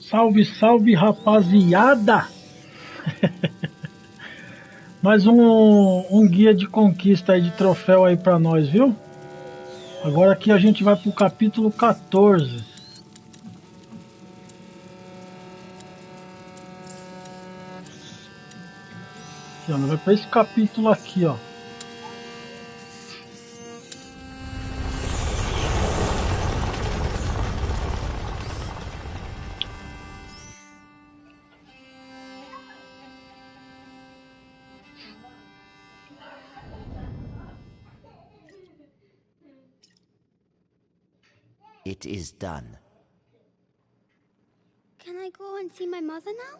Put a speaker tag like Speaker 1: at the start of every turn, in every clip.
Speaker 1: Salve, salve, rapaziada! Mais um guia de conquista aí, de troféu aí pra nós, viu? Agora aqui a gente vai pro capítulo 14. Aqui, ó, vai pra esse capítulo aqui, ó.
Speaker 2: It is done.
Speaker 3: Can I go and see my mother now?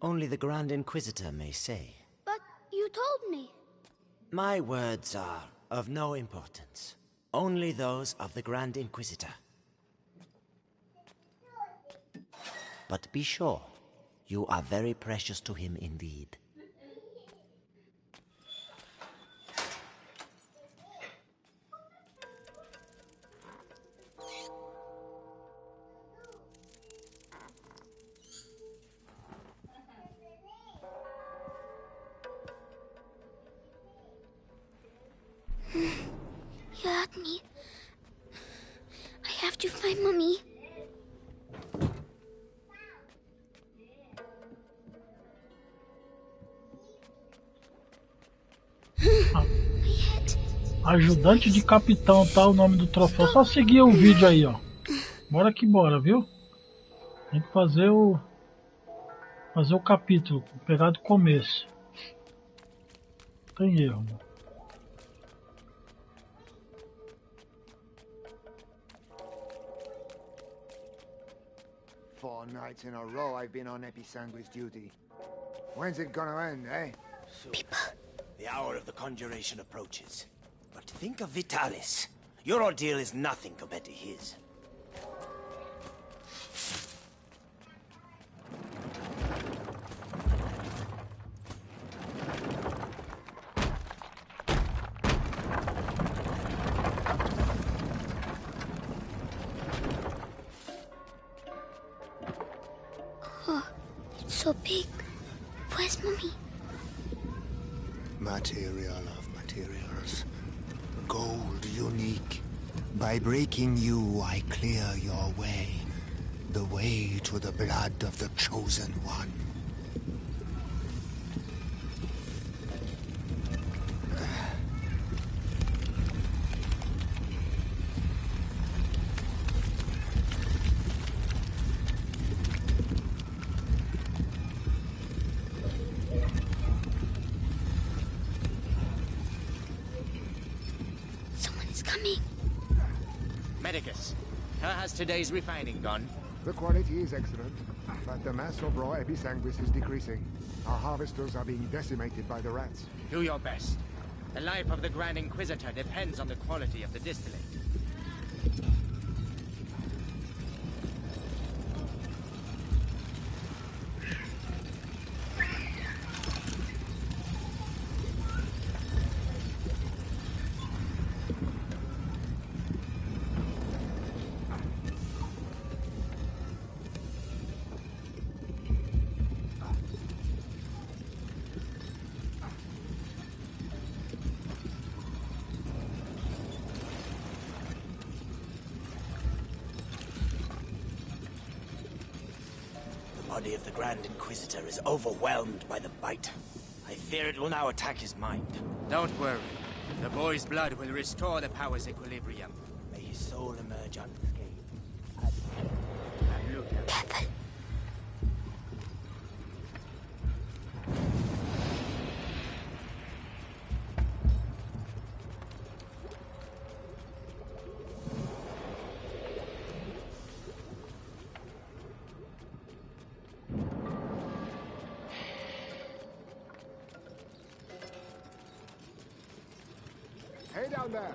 Speaker 2: Only the Grand Inquisitor may say.
Speaker 3: But you told me.
Speaker 2: My words are of no importance. Only those of the Grand Inquisitor. But be sure, you are very precious to him indeed.
Speaker 3: You hurt me. I have to find Mommy.
Speaker 1: Ajudante de Capitão, tá o nome do troféu. Só seguir o vídeo aí, ó. Bora que bora, viu? Tem que fazer o capítulo, pegar do começo. Tem erro, mano.
Speaker 4: 4 nights in a row I've been on Episanguis duty. When's it gonna end, eh?
Speaker 2: Soon. The hour of the conjuration approaches. But think of Vitalis. Your ordeal is nothing compared to his.
Speaker 3: Oh, it's so big. Where's Mommy?
Speaker 4: Material of materials. Gold unique. By breaking you, I clear your way. The way to the blood of the chosen one.
Speaker 5: Medicus, how has today's refining gone?
Speaker 4: The quality is excellent, but the mass of raw Episanguis is decreasing. Our harvesters are being decimated by the rats.
Speaker 5: Do your best. The life of the Grand Inquisitor depends on the quality of the distillate.
Speaker 2: The body of the Grand Inquisitor is overwhelmed by the bite. I fear it will now attack his mind.
Speaker 5: Don't worry. The boy's blood will restore the power's equilibrium.
Speaker 2: May his soul emerge unscathed.
Speaker 3: Careful.
Speaker 4: Hey down there!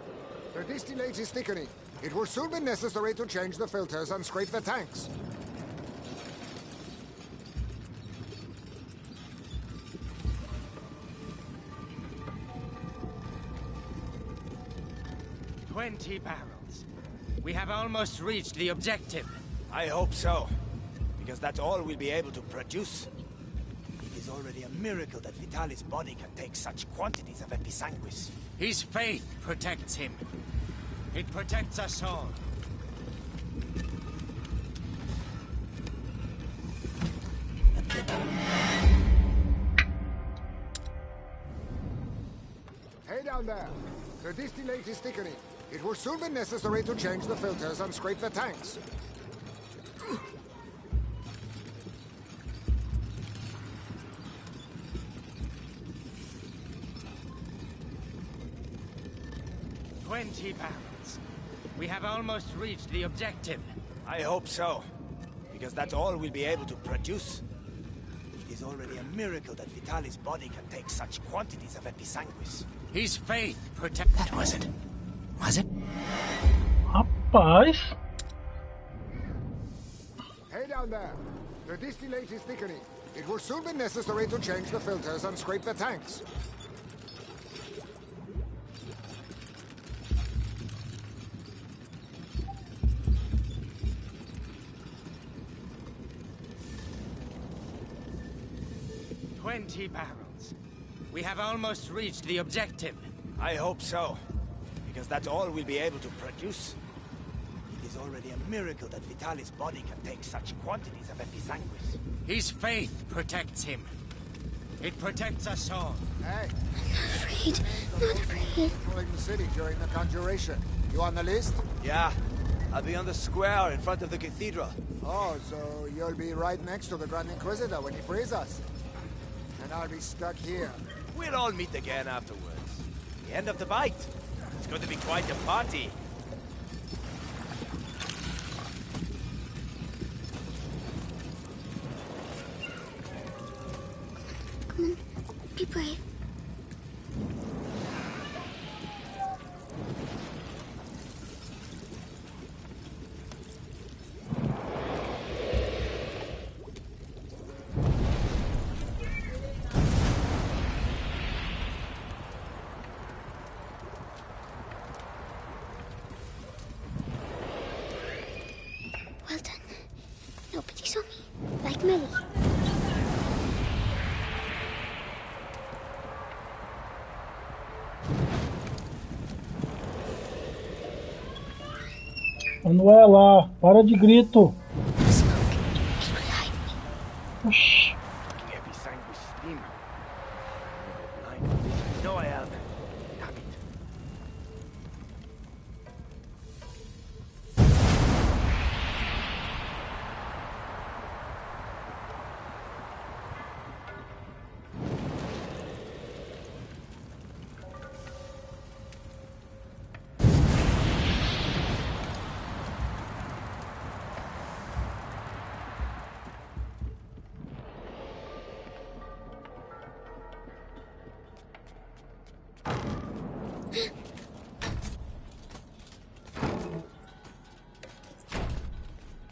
Speaker 4: The distillate is thickening. It will soon be necessary to change the filters and scrape the tanks.
Speaker 5: "20 barrels. We have almost reached the objective.
Speaker 2: I hope so. because that's all we'll be able to produce. It is already a miracle that Vitalis' body can take such quantities of episanguis.
Speaker 5: His faith protects him. It protects us all.
Speaker 6: Hey down there. The distillate is thickening. It will soon be necessary to change the filters and scrape the tanks.
Speaker 5: $20 barrels. We have almost reached the objective.
Speaker 2: I hope so, because that's all we'll be able to produce. It is already a miracle that Vitalis' body can take such quantities of episanguis.
Speaker 5: His faith protects...
Speaker 2: That was it. Was it?
Speaker 1: Rapaz.
Speaker 6: Hey down there. The distillate is thickening. It will soon be necessary to change the filters and scrape the tanks.
Speaker 5: $20 barrels. We have almost reached the objective.
Speaker 2: I hope so, because that's all we'll be able to produce. It is already a miracle that Vitalis' body can take such quantities of episanguis.
Speaker 5: His faith protects him. It protects us all.
Speaker 6: Hey.
Speaker 3: Not afraid. Not afraid.
Speaker 6: Controlling the city during the conjuration. You on the list?
Speaker 2: Yeah, I'll be on the square in front of the cathedral.
Speaker 6: Oh, so you'll be right next to the Grand Inquisitor when he frees us. And I'll be stuck here.
Speaker 2: We'll all meet again afterwards. The end of the bite. It's going to be quite a party.
Speaker 3: Come on. Be brave. Well done. Nobody saw me. Like Millie.
Speaker 1: Manuela, para de grito.
Speaker 3: Smoke. It will hide me.
Speaker 1: Oxi.
Speaker 2: Episanguis steam. Blind this. No, I have. Damn it.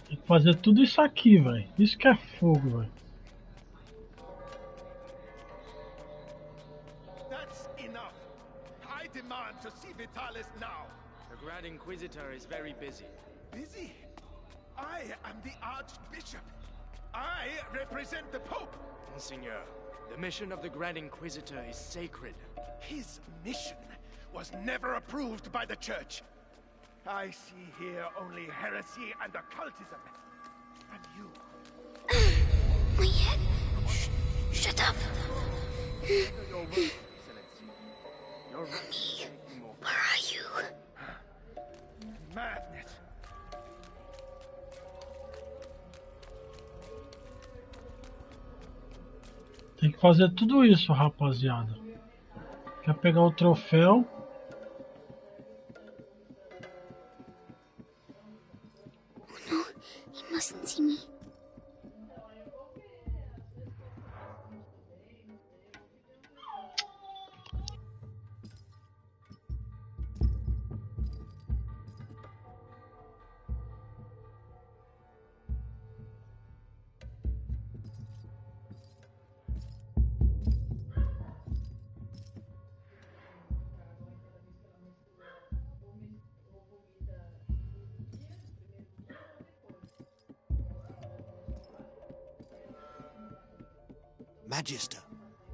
Speaker 1: Tem que fazer tudo isso aqui, velho. Isso que é fogo, velho.
Speaker 7: That's enough. I demand to see Vitalis now.
Speaker 5: The Grand Inquisitor is very busy.
Speaker 7: Busy? I am the Archbishop. I represent the Pope.
Speaker 5: Monseigneur, the mission of the Grand Inquisitor is sacred.
Speaker 7: His mission was never approved by the Church. I see here only heresy and occultism. And you.
Speaker 3: My head. Shut up.
Speaker 5: Your word, Excellency. Your
Speaker 3: Me. Where are you?
Speaker 7: Madness.
Speaker 1: Tem que fazer tudo isso, rapaziada. Quer pegar o troféu?
Speaker 3: Oh no, he mustn't see me.
Speaker 4: Magister,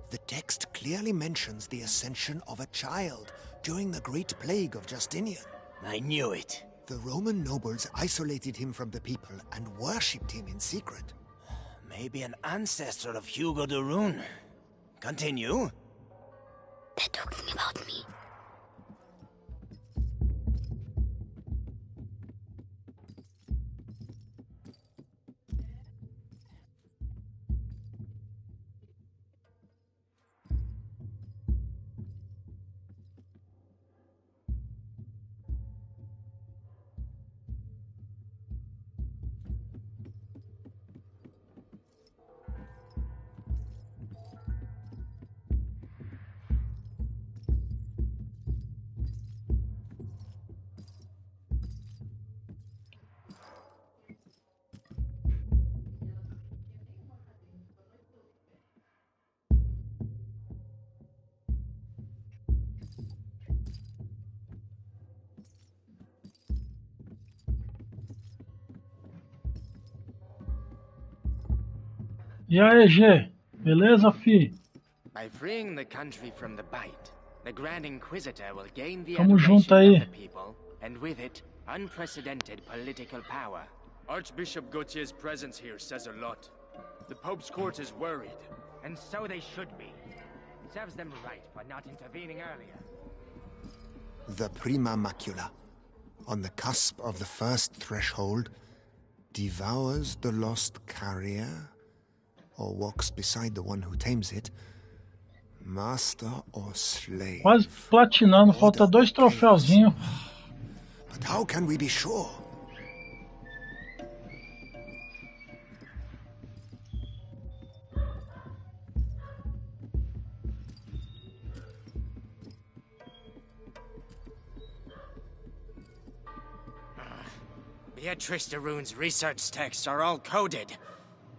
Speaker 4: the text clearly mentions the ascension of a child during the Great Plague of Justinian.
Speaker 2: I knew it.
Speaker 4: The Roman nobles isolated him from the people and worshipped him in secret.
Speaker 2: Maybe an ancestor of Hugo de Rune. Continue.
Speaker 3: They're talking about me.
Speaker 1: E aí, G? Beleza, fi?
Speaker 5: By freeing the country from the bite, the Grand Inquisitor will gain the
Speaker 1: Tamo junto
Speaker 5: adoration
Speaker 1: aí.
Speaker 5: of the people, and with it, unprecedented political power.
Speaker 8: Archbishop Gautier's presence here says a lot. The Pope's court is worried.
Speaker 5: And so they should be. Serves them right for not intervening earlier.
Speaker 4: The Prima Macula, on the cusp of the first threshold, devours the lost carrier, or walks beside the one who tames it, master or slave.
Speaker 1: Quase platinando, falta 2 troféuzinhos.
Speaker 4: But how can we be sure?
Speaker 5: Beatrice de Rune's research texts are all coded.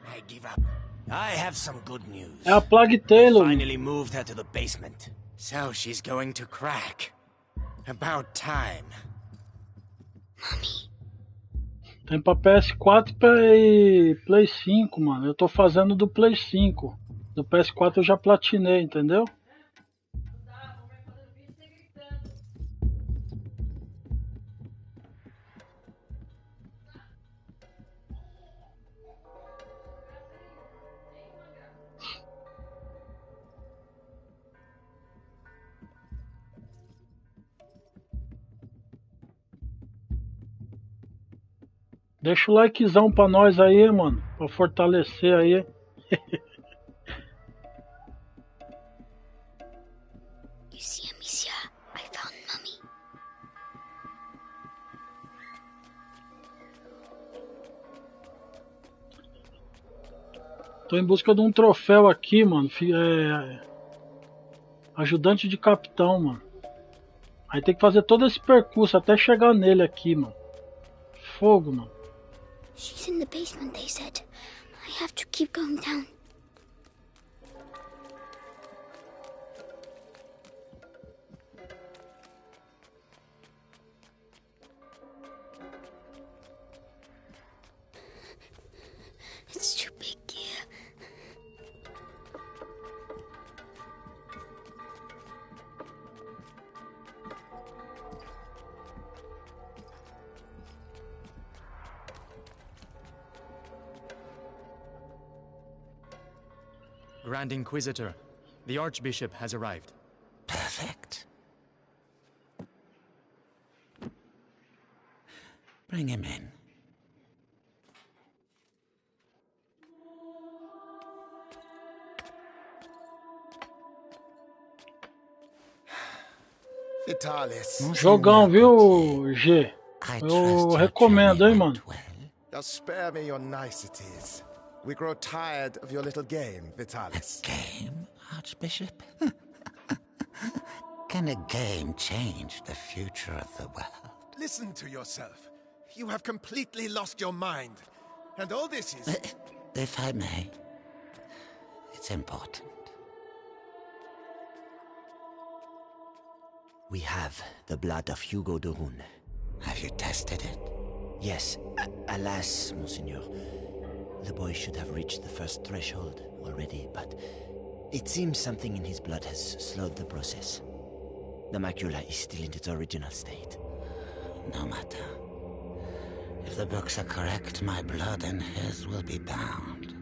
Speaker 5: I give up.
Speaker 2: I have some good news.
Speaker 1: É a Plague Taylor.
Speaker 2: Finally moved her to the basement.
Speaker 5: So she's going to crack. About time.
Speaker 1: Tem pra PS4 e Play 5, mano. Eu tô fazendo do Play 5. Do PS4 eu já platinei, entendeu? Deixa o likezão pra nós aí, mano. Pra fortalecer aí.
Speaker 3: You see, Amicia, I found Mummy.
Speaker 1: Tô em busca de um troféu aqui, mano. Ajudante de capitão, mano. Aí tem que fazer todo esse percurso até chegar nele aqui, mano. Fogo, mano.
Speaker 3: She's in the basement, they said. I have to keep going down. It's too big here.
Speaker 8: Grand Inquisitor, the Archbishop has arrived.
Speaker 2: Perfect. Bring him in.
Speaker 6: Vitalis.
Speaker 1: Jogão, viu, G? Eu recomendo, hein, mano.
Speaker 6: Now spare me your niceties. We grow tired of your little game, Vitalis.
Speaker 2: Game, Archbishop? Can a game change the future of the world?
Speaker 7: Listen to yourself. You have completely lost your mind. And all this is...
Speaker 2: If I may, it's important. We have the blood of Hugo de Rune. Have you tested it? Yes. Alas, Monseigneur. The boy should have reached the first threshold
Speaker 9: already, but it seems something in his blood has slowed the process. The macula is still in its original state. No matter. If the books are correct, my blood and his will be bound.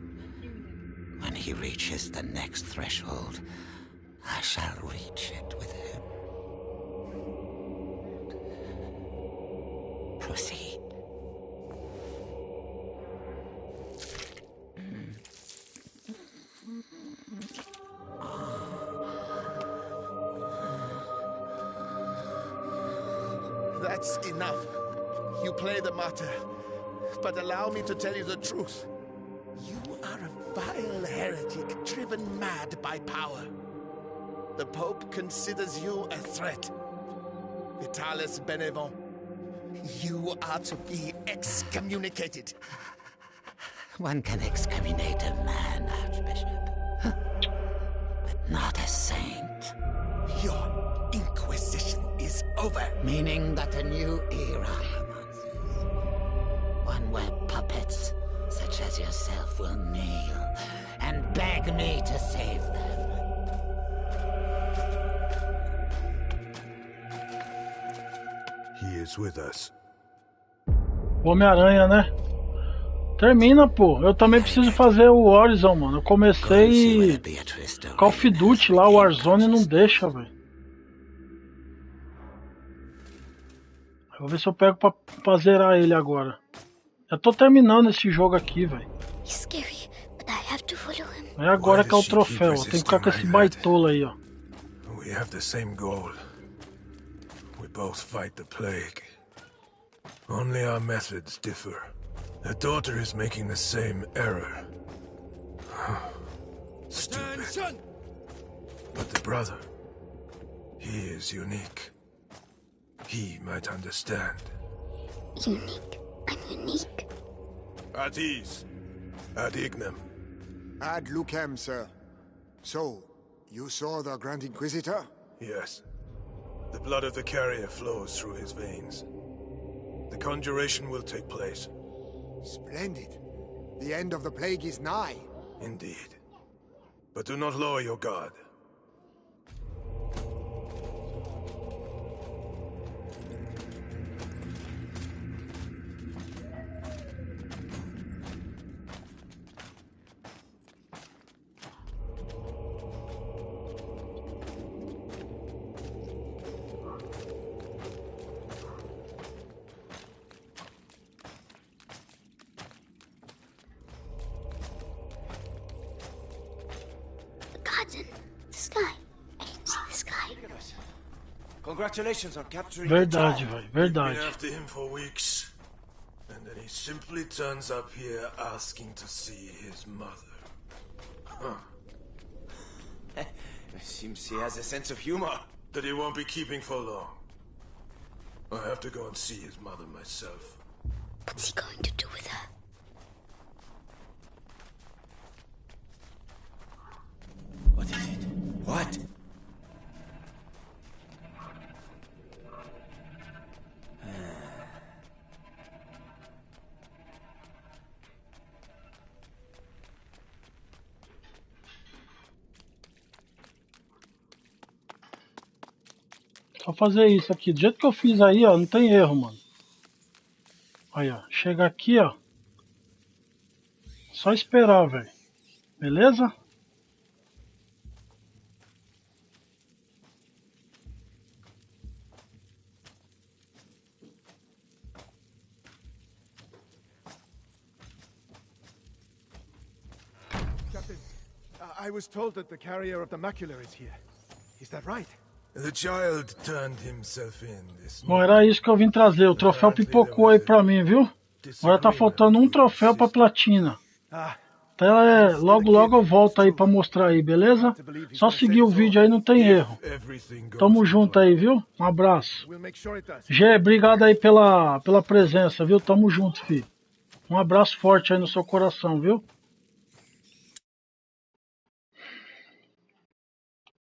Speaker 9: When he reaches the next threshold, I shall reach it with him. Proceed.
Speaker 7: That's enough. You play the martyr, but allow me to tell you the truth. You are a vile heretic driven mad by power. The Pope considers you a threat. Vitalis Benevent, you are to be excommunicated.
Speaker 9: One can excommunicate a man, Archbishop, but not a saint.
Speaker 7: Your Inquisition is over.
Speaker 9: Meaning that a new era commences. One where puppets such as yourself will kneel and beg me to save them.
Speaker 7: He is with us.
Speaker 1: Homem-Aranha, né? Termina, pô. Eu também preciso fazer o Horizon, mano. Eu comecei Call of Duty lá, o Warzone não deixa, velho. Vou ver se eu pego pra zerar ele agora. Já tô terminando esse jogo aqui, velho. É agora que é o troféu. Eu tenho que ficar com esse baitola aí, ó.
Speaker 7: We have the same goal. We both fight the plague. Only our methods differ. The daughter is making the same error. Stupid. But the brother, he is unique. He might understand.
Speaker 3: Unique? I'm unique.
Speaker 7: At ease. Ad ignem.
Speaker 6: Ad lucem, sir. So, you saw the Grand Inquisitor?
Speaker 7: Yes. The blood of the carrier flows through his veins. The conjuration will take place.
Speaker 6: Splendid. The end of the plague is nigh.
Speaker 7: Indeed. But do not lower your guard.
Speaker 2: Congratulations on capturing
Speaker 1: Verdade, velho, verdade.
Speaker 7: We've been after him for weeks, and then he simply turns up here asking to see his mother.
Speaker 2: Huh. Seems he has a sense of humor.
Speaker 7: That he won't be keeping for long. I have to go and see his mother myself.
Speaker 3: What's he going to do with her?
Speaker 2: What is it? What?
Speaker 1: Só fazer isso aqui. Do jeito que eu fiz aí, ó, não tem erro, mano. Aí, ó. Chega aqui, ó. Só esperar, velho. Beleza?
Speaker 7: Captain, I was told that the carrier of the macula is here. Is that right? The child turned himself in this
Speaker 1: Bom, era isso que eu vim trazer. O troféu pipocou aí pra mim, viu? Agora tá faltando um troféu pra platina. Até logo logo eu volto aí pra mostrar aí, beleza? Só seguir o vídeo aí, não tem erro. Tamo junto aí, viu? Um abraço. Gê, obrigado aí pela presença, viu? Tamo junto, filho. Um abraço forte aí no seu coração, viu?